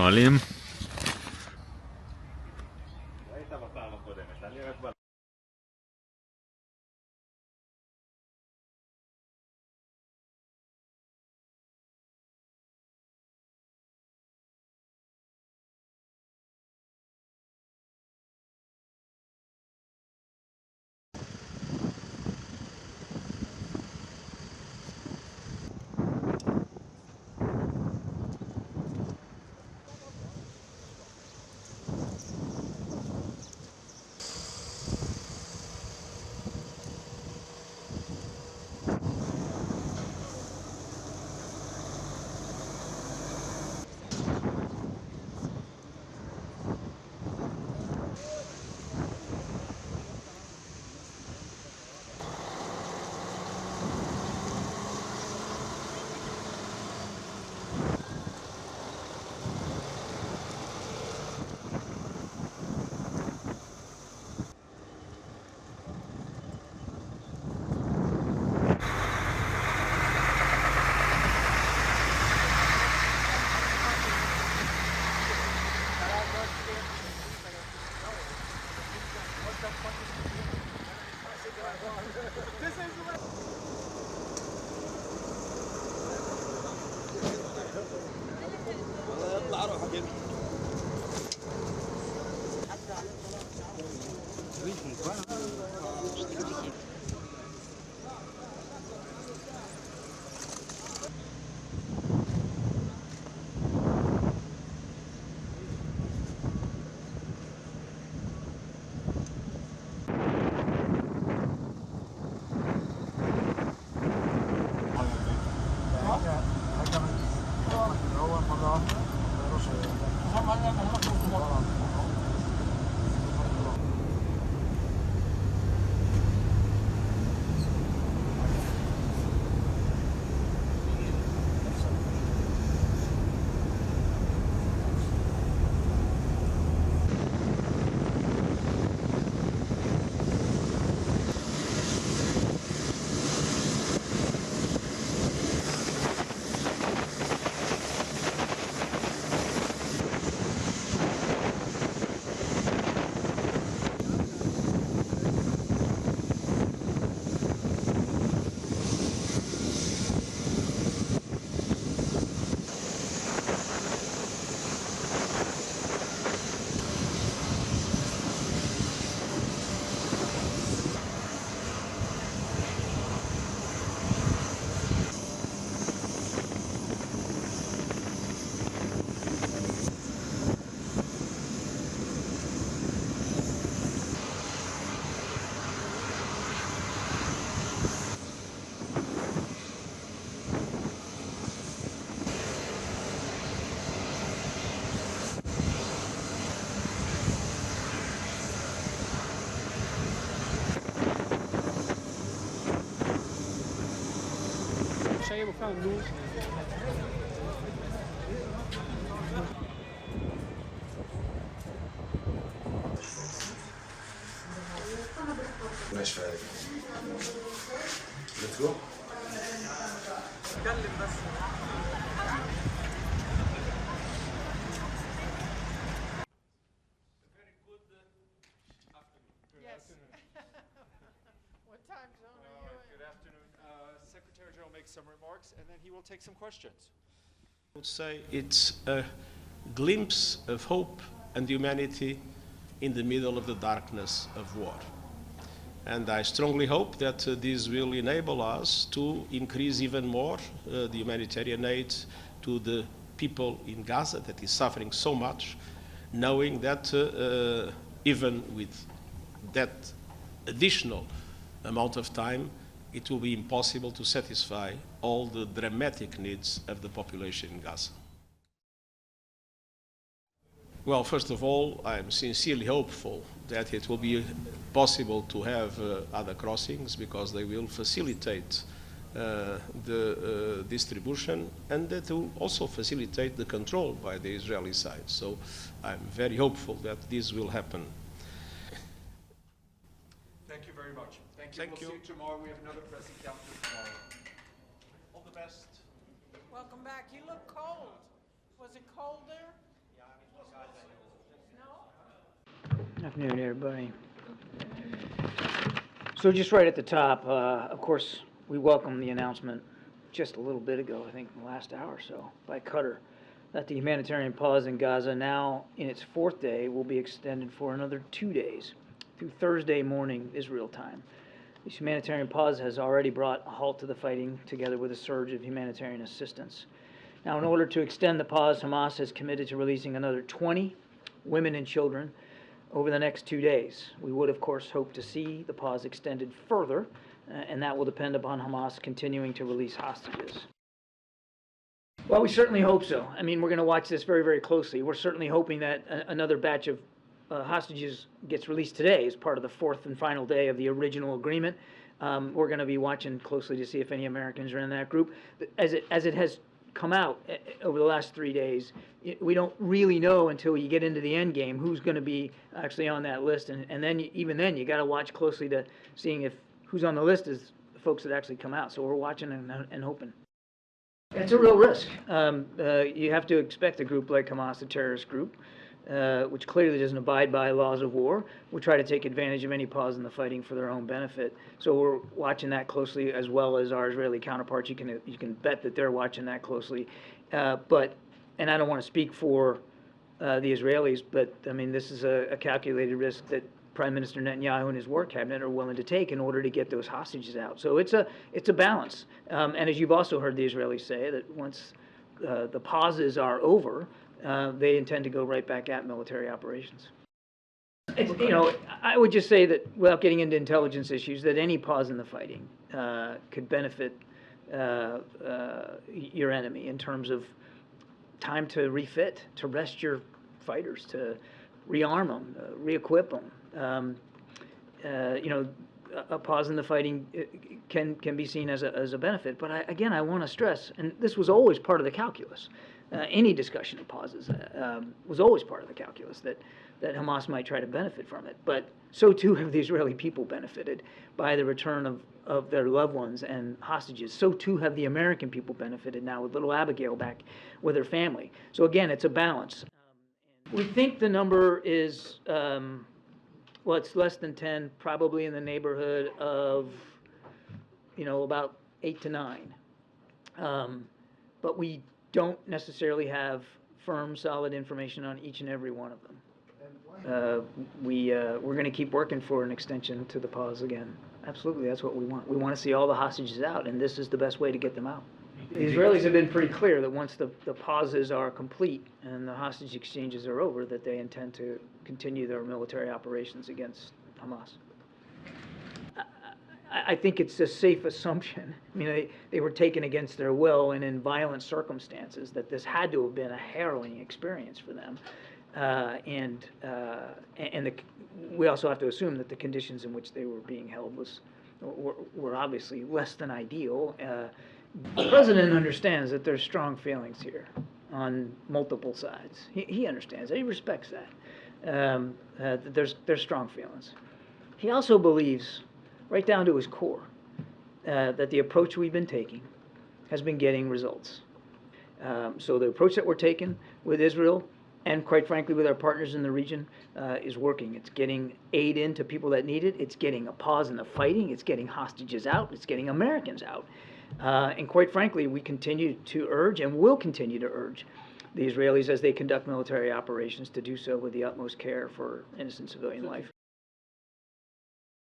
נועלים. ראית בפעם הקודמת, אני רק Pour faire un loup. ماشي فعلا. Let's go. اتكلم بس. Some remarks and then he will take some questions. I would say it's a glimpse of hope and humanity in the middle of the darkness of war. And I strongly hope that this will enable us to increase even more the humanitarian aid to the people in Gaza that is suffering so much, knowing that even with that additional amount of time, it will be impossible to satisfy all the dramatic needs of the population in Gaza. Well, first of all, I'm sincerely hopeful that it will be possible to have other crossings because they will facilitate the distribution and that will also facilitate the control by the Israeli side. So I'm very hopeful that this will happen. Thank you very much. Thank Thank you. you. See you tomorrow. We have another press encounter tomorrow. All the best. Welcome back. You look cold. Was it cold there? Yeah, Afternoon, everybody. So just right at the top, of course, we welcome the announcement just a little bit ago, I think in the last hour or so, by Qatar, that the humanitarian pause in Gaza, now in its fourth day, will be extended for another 2 days, through Thursday morning Israel time. This humanitarian pause has already brought a halt to the fighting, together with a surge of humanitarian assistance. Now, in order to extend the pause, Hamas has committed to releasing another 20 women and children over the next 2 days. We would, of course, hope to see the pause extended further, and that will depend upon Hamas continuing to release hostages. Well, we certainly hope so. I mean, we're going to watch this very, very closely. We're certainly hoping that another batch of hostages gets released today as part of the fourth and final day of the original agreement. We're going to be watching closely to see if any Americans are in that group. As it has come out over the last 3 days, we don't really know until you get into the end game who's going to be actually on that list, and then even then you got to watch closely to seeing if who's on the list is the folks that actually come out. So we're watching and hoping. It's a real risk. You have to expect a group like Hamas, a terrorist group, which clearly doesn't abide by laws of war, will try to take advantage of any pause in the fighting for their own benefit. So we're watching that closely, as well as our Israeli counterparts. You can bet that they're watching that closely. And I don't want to speak for the Israelis, but I mean, this is a calculated risk that Prime Minister Netanyahu and his war cabinet are willing to take in order to get those hostages out. So it's a balance. And as you've also heard the Israelis say, that once the pauses are over, they intend to go right back at military operations. I would just say that, without getting into intelligence issues, that any pause in the fighting could benefit your enemy in terms of time to refit, to rest your fighters, to rearm them, re-equip them. A pause in the fighting can be seen as a benefit. But I want to stress, and this was always part of the calculus. Any discussion of pauses was always part of the calculus, that Hamas might try to benefit from it. But so too have the Israeli people benefited by the return of their loved ones and hostages. So too have the American people benefited now with little Abigail back with her family. So again, it's a balance. We think the number is, well, it's less than 10, probably in the neighborhood of, about 8 to 9. But we don't necessarily have firm, solid information on each and every one of them. We're going to keep working for an extension to the pause again. Absolutely, that's what we want. We want to see all the hostages out, and this is the best way to get them out. The Israelis have been pretty clear that once the pauses are complete and the hostage exchanges are over, that they intend to continue their military operations against Hamas. I think it's a safe assumption. I mean, they were taken against their will and in violent circumstances, that this had to have been a harrowing experience for them. We also have to assume that the conditions in which they were being held were obviously less than ideal. The president understands that there's strong feelings here on multiple sides. He understands that. He respects that. There's strong feelings. He also believes, right down to his core, that the approach we've been taking has been getting results. So the approach that we're taking with Israel, and quite frankly with our partners in the region, is working. It's getting aid into people that need it. It's getting a pause in the fighting. It's getting hostages out. It's getting Americans out. And quite frankly, we continue to urge, and will continue to urge, the Israelis, as they conduct military operations, to do so with the utmost care for innocent civilian life.